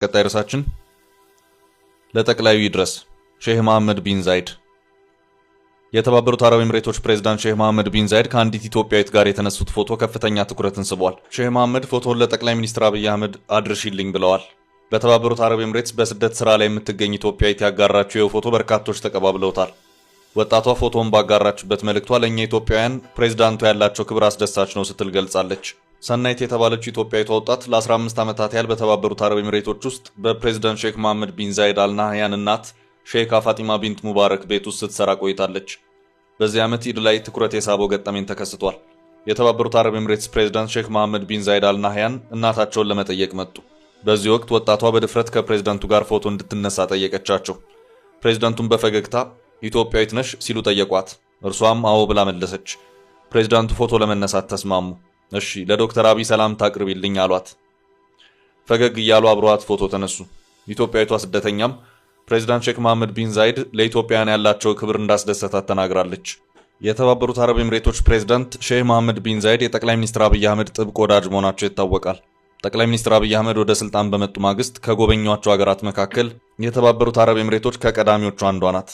ቀጣይ ርዕሳችን ለጠቅላዩ ይድረስ ሼህ መሐመድ ቢን ዛይድ። የተባበሩት አረብ ኤምሬቶች ፕሬዝዳንት ሼህ መሐመድ ቢን ዛይድ ከአንዲት ኢትዮጵያዊት ጋር የተነሱት ፎቶ ከፍተኛ ትኩረትን ስቧል። ሼህ መሐመድ ፎቶውን ለጠቅላይ ሚኒስትር አብይ አህመድ አድርሽልኝ ብለዋል። በተባበሩት አረብ ኤምሬትስ በስደት ስራ ላይ የምትገኝ ኢትዮጵያዊት ያጋራችው ይህ ፎቶ በርካቶች ተቀባብለውታል። ወጣቷ ፎቶውን ባጋራችበት መልእክቷ ለእኛ ኢትዮጵያውያን ፕሬዝዳንቱ ያላቸው ክብር አስደሳች ነው ስትል ገልጻለች። ሰናይት የተባለችው ኢትዮጵያዊቷ ወጣት ለ15 ዓመታት ያህል በተባበሩት አረብ ኤምሬቶች ውስጥ በፕሬዝዳንት ሼክ መሐመድ ቢን ዛይድ አልናህያን እናት ሼክ ፋጢማ ቢንት ሙባረክ ቤት ውስጥ ስትሰራ ቆይታለች። በዚህ ዓመት ኢድ ላይ ትኩረት የሳበው ገጠመኝ ተከስቷል። የተባበሩት አረብ ኤምሬትስ ፕሬዝዳንት ሼክ መሐመድ ቢን ዛይድ አልናህያን እናታቸውን ለመጠየቅ መጡ። በዚህ ወቅት ወጣቷ በድፍረት ከፕሬዝዳንቱ ጋር ፎቶ እንድትነሳ ጠየቀቻቸው። ፕሬዝዳንቱን በፈገግታ ኢትዮጵያዊት ነሽ ሲሉ ጠየቋት። እርሷም አዎ ብላ መለሰች። ፕሬዝዳንቱ ፎቶ ለመነሳት ተስማሙ። እሺ ለዶክተር አብይ ሰላምታ አቅርቢልኝ አሏት። ፈገግ እያሉ አብረዋት ፎቶ ተነሱ። ኢትዮጵያዊቷ ስደተኛም ፕሬዝዳንት ሼክ መሐመድ ቢን ዛይድ ለኢትዮጵያውያን ያላቸው ክብር እንዳስደሰታት ተናግራለች። የተባበሩት አረብ ኤምሬቶች ፕሬዝዳንት ሼህ መሐመድ ቢን ዛይድ የጠቅላይ ሚኒስትር አብይ አህመድ ጥብቅ ወዳጅ መሆናቸው ይታወቃል። ጠቅላይ ሚኒስትር አብይ አህመድ ወደ ስልጣን በመጡ ማግስት ከጎበኟቸው ሀገራት መካከል የተባበሩት አረብ ኤምሬቶች ከቀዳሚዎቹ አንዷ ናት።